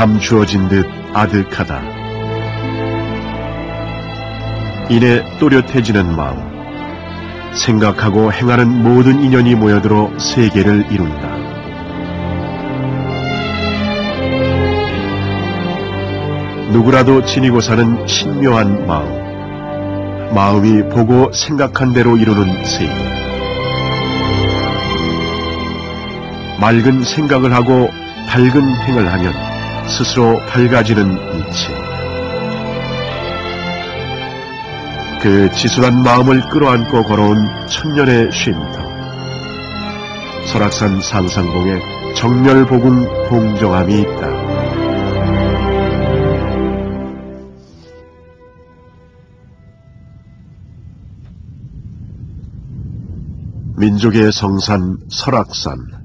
감추어진 듯 아득하다. 이내 또렷해지는 마음, 생각하고 행하는 모든 인연이 모여들어 세계를 이룬다. 누구라도 지니고 사는 신묘한 마음, 마음이 보고 생각한 대로 이루는 세계. 맑은 생각을 하고 밝은 행을 하면 스스로 밝아지는 이치. 그 지순한 마음을 끌어안고 걸어온 천년의 쉼터. 설악산 상상봉에 정멸복음 봉정함이 있다. 민족의 성산 설악산.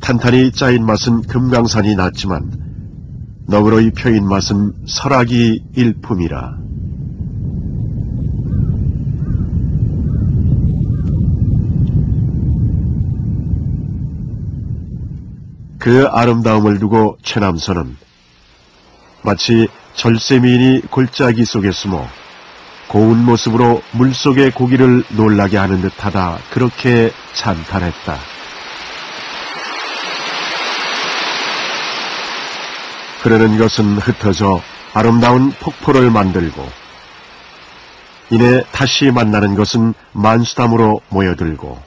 탄탄히 짜인 맛은 금강산이 낫지만 너그러이 펴인 맛은 설악이 일품이라. 그 아름다움을 두고 최남선은 마치 절세미인이 골짜기 속에 숨어 고운 모습으로 물속의 고기를 놀라게 하는 듯하다, 그렇게 찬탄했다. 흐르는 것은 흩어져 아름다운 폭포를 만들고 이내 다시 만나는 것은 만수담으로 모여들고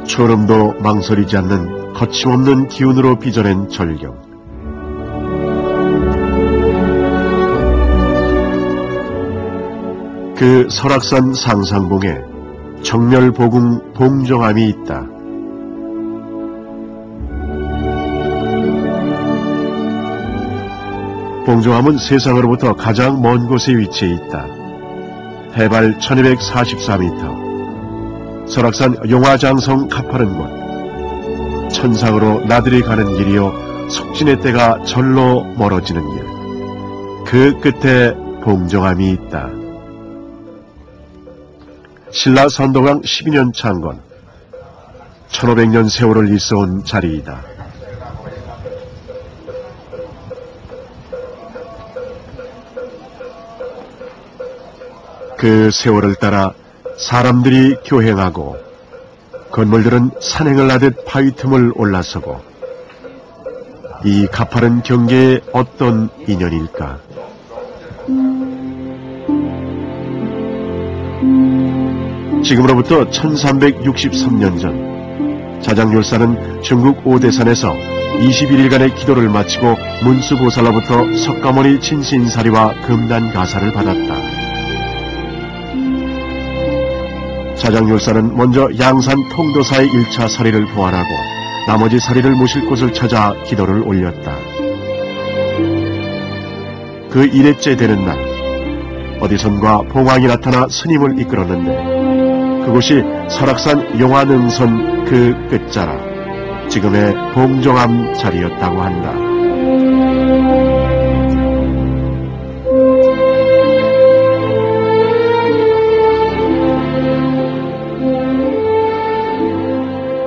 초름도 망설이지 않는 거침없는 기운으로 빚어낸 절경. 그 설악산 상상봉에 정멸복음 봉정함이 있다. 봉정함은 세상으로부터 가장 먼 곳에 위치해 있다. 해발 1244m. 설악산 용화장성 가파른 곳. 천상으로 나들이 가는 길이요, 속진의 때가 절로 멀어지는 길. 그 끝에 봉정함이 있다. 신라 선동왕 12년 창건, 1500년 세월을 있어온 자리이다. 그 세월을 따라 사람들이 교행하고 건물들은 산행을 하듯 바위 틈을 올라서고, 이 가파른 경계에 어떤 인연일까? 지금으로부터 1363년 전 자장율사는 중국 오대산에서 21일간의 기도를 마치고 문수보살로부터 석가모니 진신사리와 금단가사를 받았다. 자장율사는 먼저 양산 통도사의 1차 사리를 보완하고 나머지 사리를 모실 곳을 찾아 기도를 올렸다. 그 1회째 되는 날, 어디선가 봉황이 나타나 스님을 이끌었는데 그곳이 설악산 용화능선 그 끝자락, 지금의 봉정함 자리였다고 한다.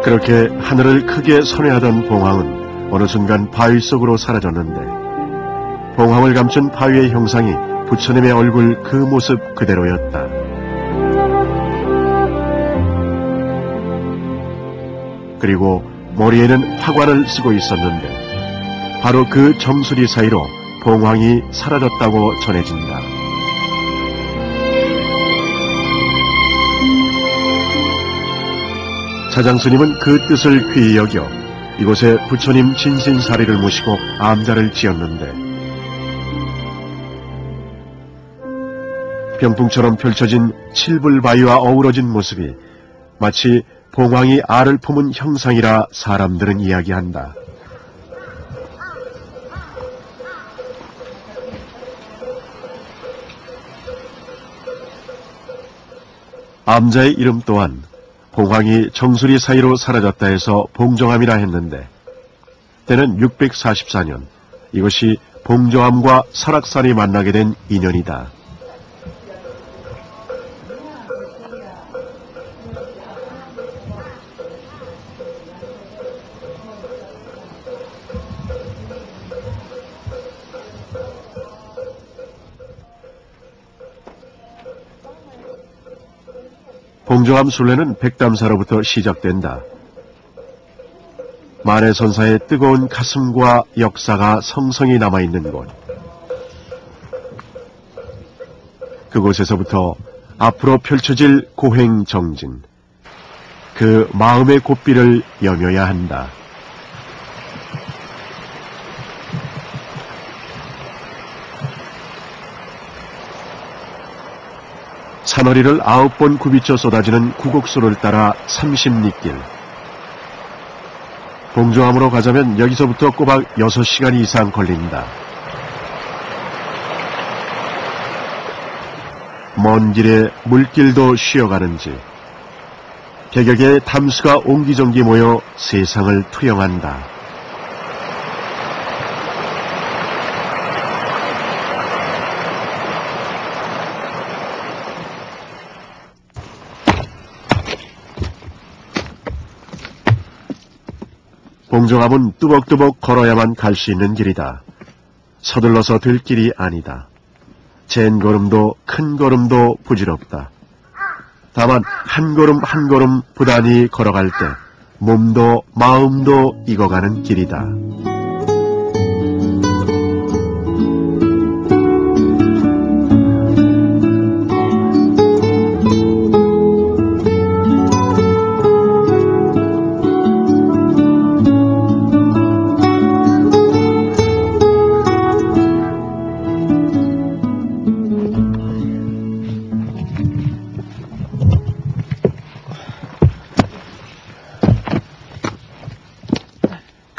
그렇게 하늘을 크게 선회하던 봉황은 어느 순간 바위 속으로 사라졌는데, 봉황을 감춘 바위의 형상이 부처님의 얼굴 그 모습 그대로였다. 그리고 머리에는 화관을 쓰고 있었는데 바로 그 정수리 사이로 봉황이 사라졌다고 전해진다. 자장스님은 그 뜻을 귀히 여겨 이곳에 부처님 진신사리를 모시고 암자를 지었는데, 병풍처럼 펼쳐진 칠불바위와 어우러진 모습이 마치 봉황이 알을 품은 형상이라 사람들은 이야기한다. 암자의 이름 또한 봉황이 정수리 사이로 사라졌다 해서 봉정함이라 했는데, 때는 644년 이것이 봉정함과 설악산이 만나게 된 인연이다. 봉정암 순례는 백담사로부터 시작된다. 만해선사의 뜨거운 가슴과 역사가 성성이 남아있는 곳. 그곳에서부터 앞으로 펼쳐질 고행정진, 그 마음의 고삐를 여며야 한다. 산허리를 9번 굽이쳐 쏟아지는 구곡수를 따라 30리길. 봉정암으로 가자면 여기서부터 꼬박 6시간 이상 걸린다. 먼 길에 물길도 쉬어가는지 개격의 담수가 옹기종기 모여 세상을 투영한다. 봉정암은 뚜벅뚜벅 걸어야만 갈 수 있는 길이다. 서둘러서 들 길이 아니다. 젠 걸음도 큰 걸음도 부질없다. 다만 한 걸음 한 걸음 부단히 걸어갈 때 몸도 마음도 익어가는 길이다.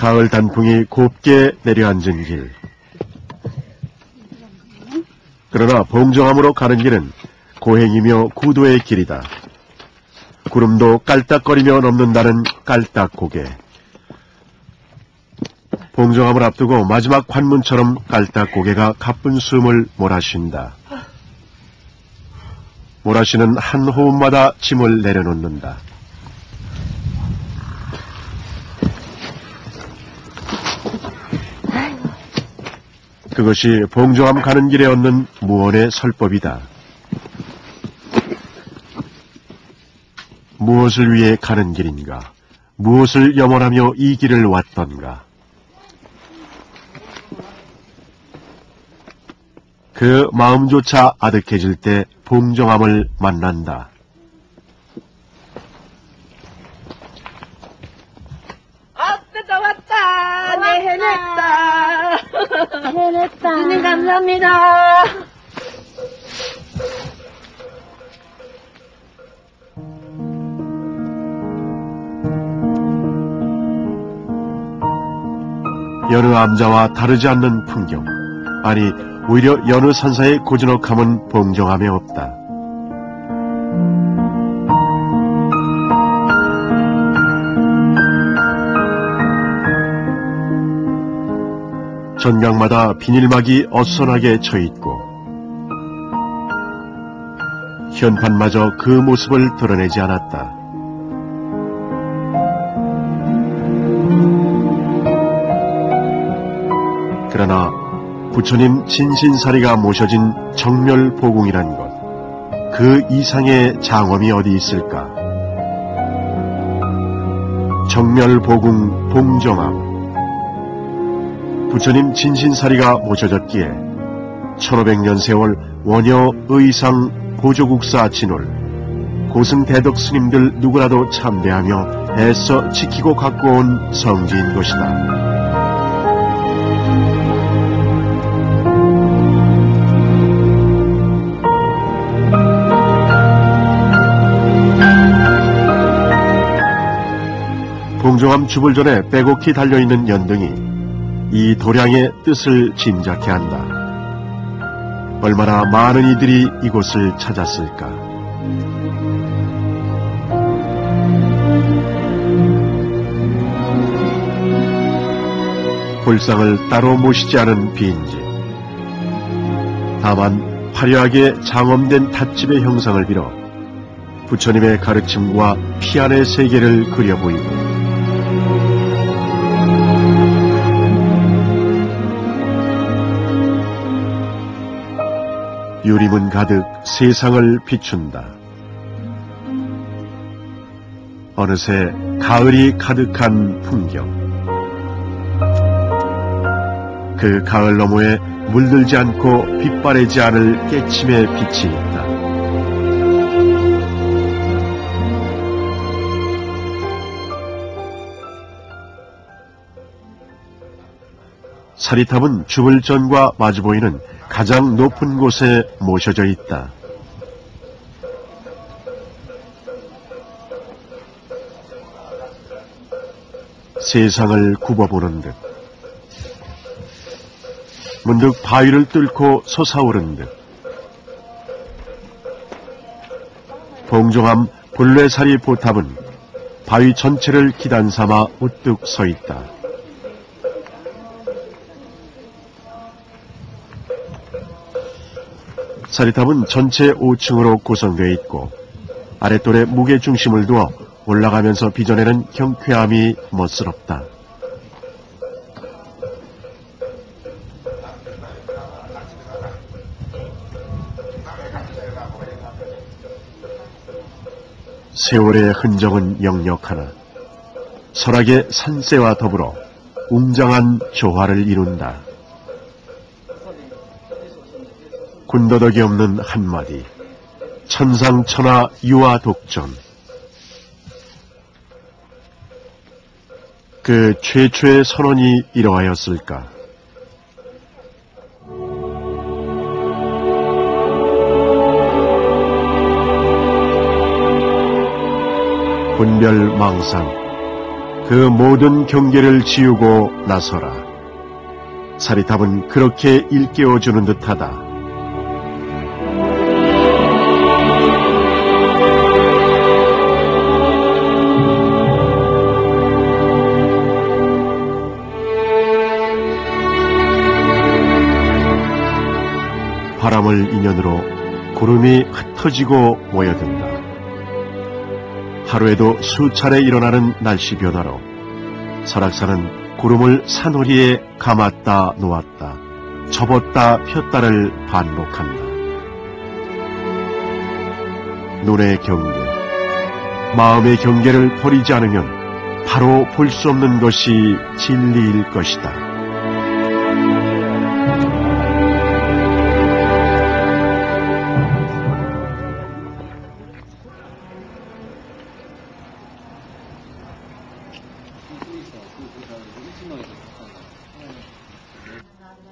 가을 단풍이 곱게 내려앉은 길. 그러나 봉정암으로 가는 길은 고행이며 구도의 길이다. 구름도 깔딱거리며 넘는다는 깔딱고개. 봉정암을 앞두고 마지막 관문처럼 깔딱고개가 가쁜 숨을 몰아쉰다. 몰아쉬는 한 호흡마다 짐을 내려놓는다. 그것이 봉정암 가는 길에 얻는 무언의 설법이다. 무엇을 위해 가는 길인가? 무엇을 염원하며 이 길을 왔던가? 그 마음조차 아득해질 때 봉정암을 만난다. 왔다. 네, 해냈다. 해냈다. 주님 감사합니다. 여느 암자와 다르지 않는 풍경, 아니 오히려 여느 산사의 고즈넉함은 봉정암에 없다. 전강마다 비닐막이 어수선하게 쳐있고 현판마저 그 모습을 드러내지 않았다. 그러나 부처님 진신사리가 모셔진 정멸보궁이란 것, 그 이상의 장엄이 어디 있을까? 정멸보궁 봉정암. 부처님 진신사리가 모셔졌기에 1500년 세월 원효 의상 보조국사 진울 고승대덕 스님들 누구라도 참배하며 애써 지키고 갖고 온 성지인 것이다. 봉정암 주불전에 빼곡히 달려있는 연등이 이 도량의 뜻을 짐작케 한다. 얼마나 많은 이들이 이곳을 찾았을까. 불상을 따로 모시지 않은 빈집. 다만 화려하게 장엄된 닷집의 형상을 빌어 부처님의 가르침과 피안의 세계를 그려 보이고 유리문 가득 세상을 비춘다. 어느새 가을이 가득한 풍경. 그 가을 너머에 물들지 않고 빛바래지 않을 깨침의 빛이 있다. 사리탑은 주불전과 마주 보이는 가장 높은 곳에 모셔져 있다. 세상을 굽어보는 듯, 문득 바위를 뚫고 솟아오른 듯, 봉종암 불레사리 보탑은 바위 전체를 기단 삼아 우뚝 서 있다. 사리탑은 전체 5층으로 구성되어 있고 아랫돌에 무게중심을 두어 올라가면서 빚어내는 경쾌함이 멋스럽다. 세월의 흔적은 역력하나 설악의 산세와 더불어 웅장한 조화를 이룬다. 군더더기 없는 한마디, 천상천하 유아독전. 그 최초의 선언이 이러하였을까? 분별망상, 그 모든 경계를 지우고 나서라. 사리탑은 그렇게 일깨워주는 듯하다. 바람을 인연으로 구름이 흩어지고 모여든다. 하루에도 수차례 일어나는 날씨 변화로 설악산은 구름을 산허리에 감았다 놓았다, 접었다 폈다를 반복한다. 눈의 경계, 마음의 경계를 버리지 않으면 바로 볼 수 없는 것이 진리일 것이다.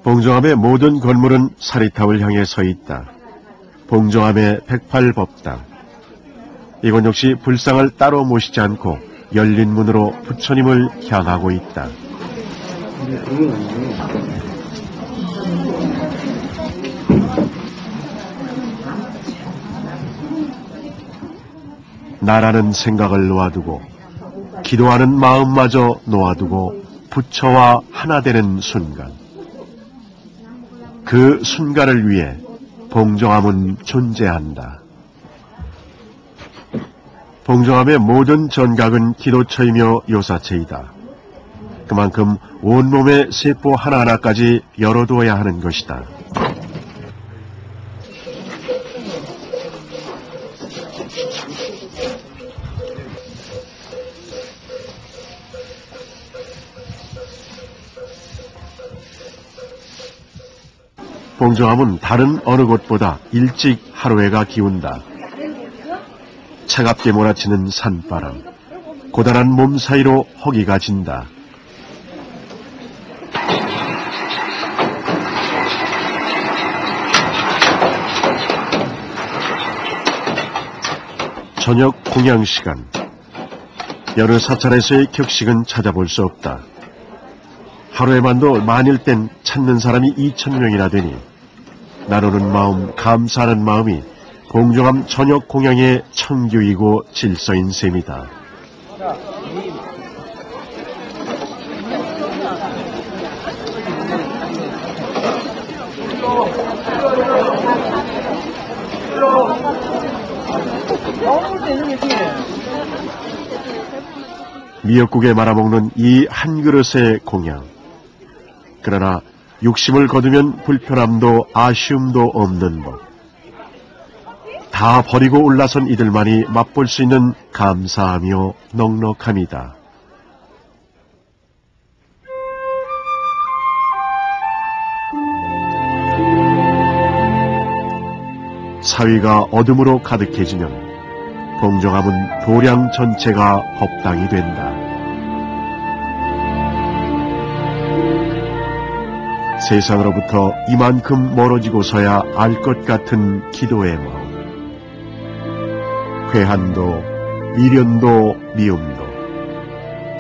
봉정암의 모든 건물은 사리탑을 향해 서 있다. 봉정암의 108법당. 이건 역시 불상을 따로 모시지 않고 열린 문으로 부처님을 향하고 있다. 나라는 생각을 놓아두고 기도하는 마음마저 놓아두고 부처와 하나 되는 순간, 그 순간을 위해 봉정암은 존재한다. 봉정암의 모든 전각은 기도처이며 요사체이다. 그만큼 온몸의 세포 하나하나까지 열어두어야 하는 것이다. 봉정암은 다른 어느 곳보다 일찍 하루해가 기운다. 차갑게 몰아치는 산바람, 고단한 몸 사이로 허기가 진다. 저녁 공양 시간, 여느 사찰에서의 격식은 찾아볼 수 없다. 하루에만도 만일 땐 찾는 사람이 2,000명이나 되니 나누는 마음, 감사하는 마음이 봉정암 저녁 공양의 청규이고 질서인 셈이다. 미역국에 말아먹는 이 한 그릇의 공양. 그러나 육심을 거두면 불편함도 아쉬움도 없는 법. 다 버리고 올라선 이들만이 맛볼 수 있는 감사하며 넉넉함이다. 사위가 어둠으로 가득해지면 봉정함은 도량 전체가 법당이 된다. 세상으로부터 이만큼 멀어지고서야 알 것 같은 기도의 마음. 회한도 미련도 미움도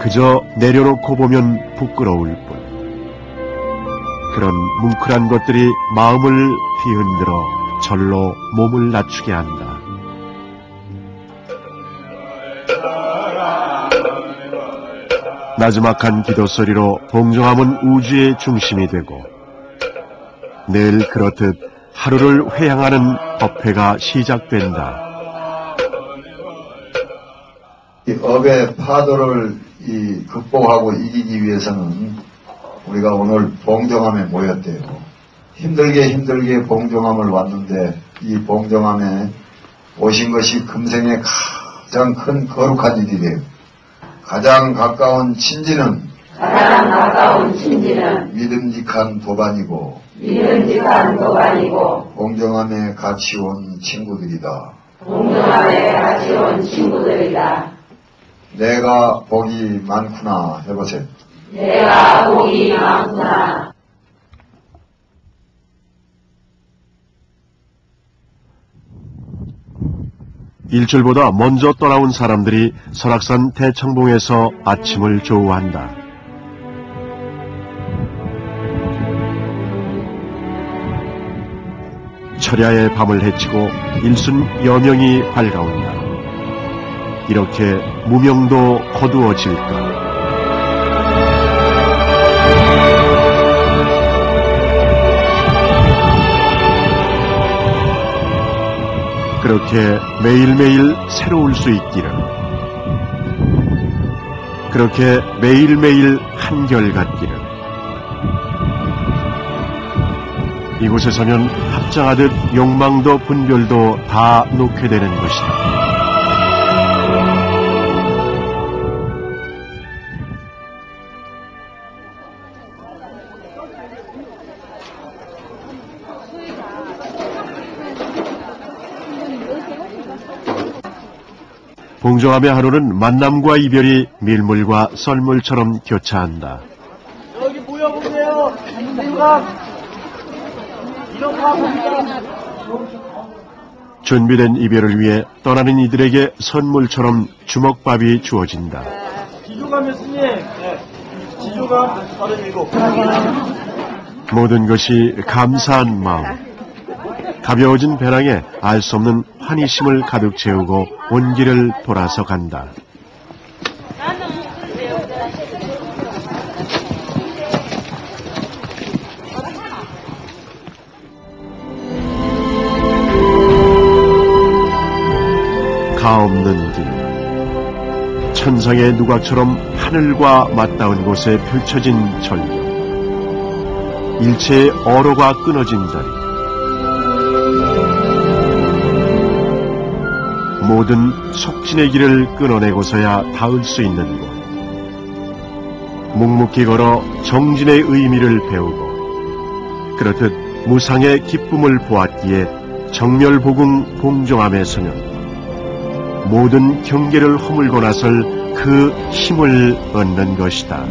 그저 내려놓고 보면 부끄러울 뿐. 그런 뭉클한 것들이 마음을 뒤흔들어 절로 몸을 낮추게 한다. 나지막한 기도 소리로 봉정함은 우주의 중심이 되고 늘 그렇듯 하루를 회향하는 법회가 시작된다. 이 업의 파도를 극복하고 이기기 위해서는 우리가 오늘 봉정함에 모였대요. 힘들게 봉정함을 왔는데 이 봉정함에 오신 것이 금생의 가장 큰 거룩한 일이래요. 가장 가까운 친지는 믿음직한 도반이고 봉정함에 같이 온 친구들이다. 내가 복이 많구나 해보세요. 내가 복이 많구나. 일출보다 먼저 떠나온 사람들이 설악산 대청봉에서 아침을 조우한다. 철야의 밤을 헤치고 일순 여명이 밝아온다. 이렇게 무명도 거두어질까? 그렇게 매일매일 새로울 수 있기를. 그렇게 매일매일 한결같기를. 이곳에 서면 합장하듯 욕망도 분별도 다 놓게 되는 것이다. 봉정함의 하루는 만남과 이별이 밀물과 썰물처럼 교차한다. 여기 모여보세요. 이런 거 봅니다. 준비된 이별을 위해 떠나는 이들에게 선물처럼 주먹밥이 주어진다. 지조감 했으니 지조감 37. 모든 것이 감사한 마음. 가벼워진 배낭에 알 수 없는 환희심을 가득 채우고 온 길을 돌아서 간다. 가없는 길, 천상의 누각처럼 하늘과 맞닿은 곳에 펼쳐진 절벽, 일체의 어로가 끊어진 자리, 모든 속진의 길을 끊어내고서야 닿을 수 있는 곳. 묵묵히 걸어 정진의 의미를 배우고 그렇듯 무상의 기쁨을 보았기에 정멸보궁 봉정함에 서면 모든 경계를 허물고 나설 그 힘을 얻는 것이다.